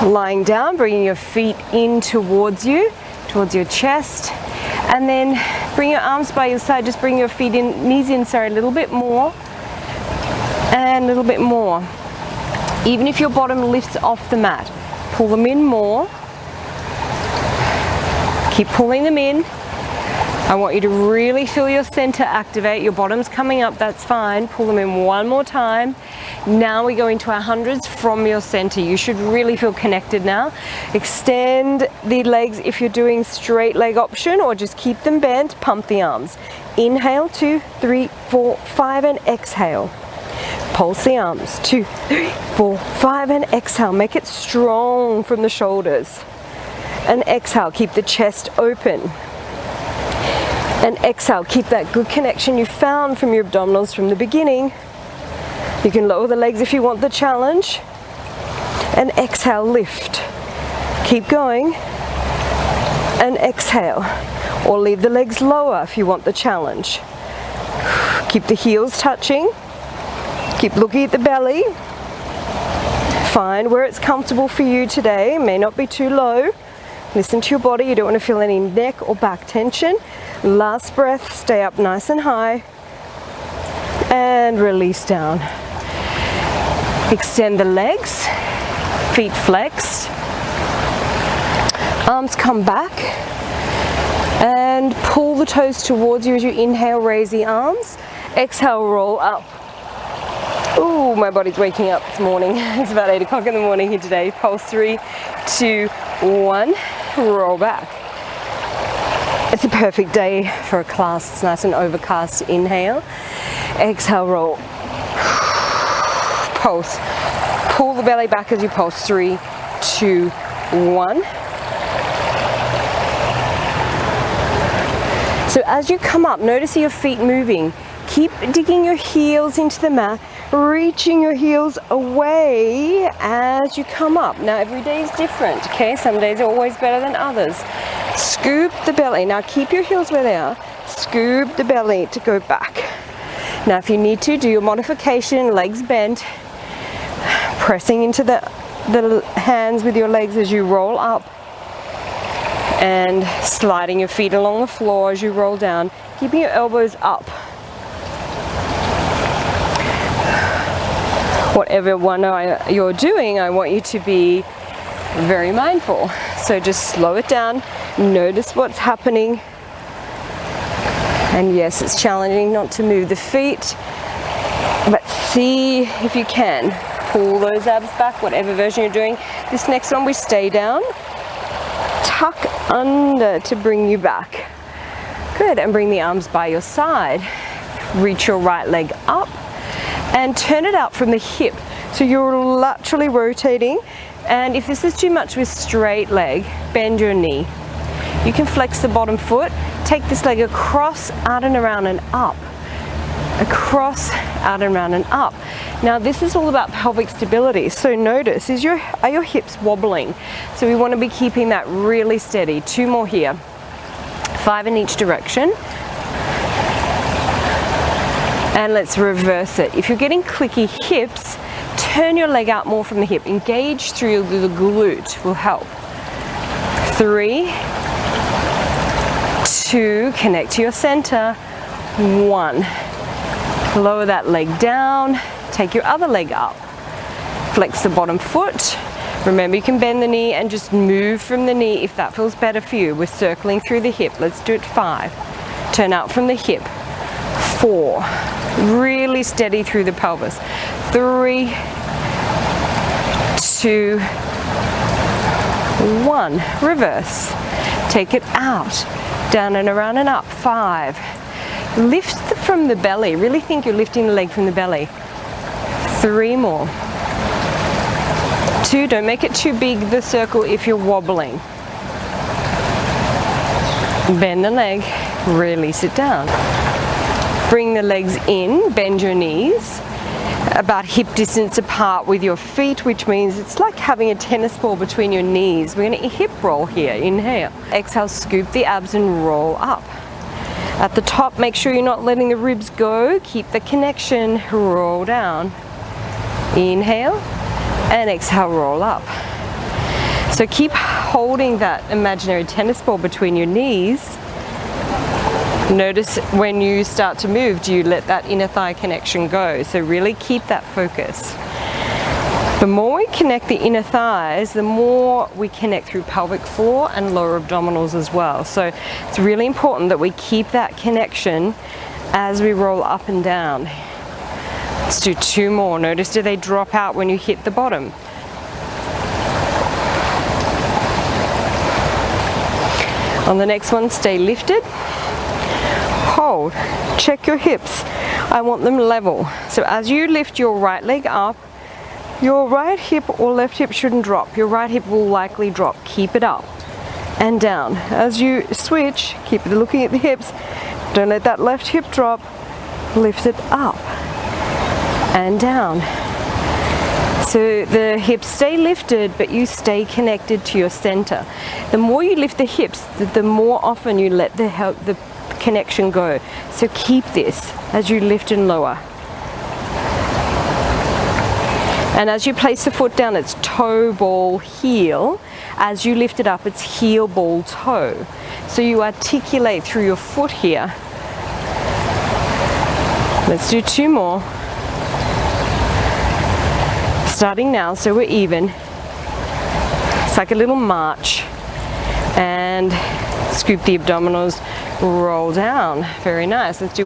Lying down, bringing your feet in towards you, towards your chest, and then bring your arms by your side. Just bring your feet in, knees in, sorry, a little bit more, and a little bit more. Even if your bottom lifts off the mat, pull them in more. Keep pulling them in. I want you to really feel your center activate. Your bottom's coming up, that's fine. Pull them in one more time. Now we go into our hundreds from your center. You should really feel connected now. Extend the legs if you're doing straight leg option, or just keep them bent. Pump the arms. Inhale, 2, 3, 4, 5, and exhale. Pulse the arms, 2, 3, 4, 5, and exhale. Make it strong from the shoulders. And exhale, keep the chest open. And exhale, keep that good connection you found from your abdominals from the beginning. You can lower the legs if you want the challenge. And exhale, lift. Keep going. And exhale. Or leave the legs lower if you want the challenge. Keep the heels touching. Keep looking at the belly. Find where it's comfortable for you today. It may not be too low. Listen to your body. You don't want to feel any neck or back tension. Last breath, stay up nice and high. And release down. Extend the legs, feet flexed. Arms come back. And pull the toes towards you as you inhale, raise the arms. Exhale, roll up. Ooh, my body's waking up this morning. It's about 8 o'clock in the morning here today. Pulse 3, 2, 1. Roll back. It's a perfect day for a class. It's nice and overcast. Inhale. Exhale, roll. Pulse. Pull the belly back as you pulse. 3, 2, 1. So as you come up, notice your feet moving. Keep digging your heels into the mat, reaching your heels away as you come up. Now every day is different, okay? Some days are always better than others. Scoop the belly. Now keep your heels where they are. Scoop the belly to go back. Now if you need to, do your modification, legs bent, pressing into the hands with your legs as you roll up, and sliding your feet along the floor as you roll down, keeping your elbows up. Whatever one you're doing, I want you to be very mindful. So just slow it down, notice what's happening. And yes, it's challenging not to move the feet, but see if you can. Pull those abs back, whatever version you're doing. This next one, we stay down. Tuck under to bring you back. Good, and bring the arms by your side. Reach your right leg up and turn it out from the hip. So you're laterally rotating, and if this is too much with straight leg, bend your knee. You can flex the bottom foot, take this leg across, out and around and up. Across, out and around and up. Now this is all about pelvic stability, so notice, are your hips wobbling? So we want to be keeping that really steady. 2 more here. 5 in each direction. And let's reverse it. If you're getting clicky hips, turn your leg out more from the hip. Engage through the glute will help. 3, 2, connect to your center. 1. Lower that leg down. Take your other leg up. Flex the bottom foot. Remember, you can bend the knee and just move from the knee if that feels better for you. We're circling through the hip. Let's do it. 5. Turn out from the hip. 4. Really steady through the pelvis. 3, 2, 1. Reverse. Take it out. Down and around and up. 5. Lift from the belly. Really think you're lifting the leg from the belly. 3 more. 2. Don't make it too big, the circle, if you're wobbling. Bend the leg. Release it down. Bring the legs in. Bend your knees. About hip distance apart with your feet, which means it's like having a tennis ball between your knees. We're going to hip roll here. Inhale. Exhale, scoop the abs and roll up. At the top, make sure you're not letting the ribs go. Keep the connection. Roll down. Inhale and exhale, roll up. So keep holding that imaginary tennis ball between your knees. Notice when you start to move, do you let that inner thigh connection go? So really keep that focus. The more we connect the inner thighs, the more we connect through pelvic floor and lower abdominals as well. So it's really important that we keep that connection as we roll up and down. Let's do 2 more. Notice, do they drop out when you hit the bottom? On the next one, stay lifted. Hold. Check your hips. I want them level. So as you lift your right leg up, your right hip or left hip shouldn't drop. Your right hip will likely drop. Keep it up and down. As you switch, keep looking at the hips. Don't let that left hip drop. Lift it up and down. So the hips stay lifted, but you stay connected to your center. The more you lift the hips, the more often you let the connection go. So keep this as you lift and lower. And as you place the foot down, it's toe, ball, heel. As you lift it up, it's heel, ball, toe. So you articulate through your foot here. Let's do 2 more. Starting now, so we're even. It's like a little march. And scoop the abdominals, roll down. Very nice. Let's do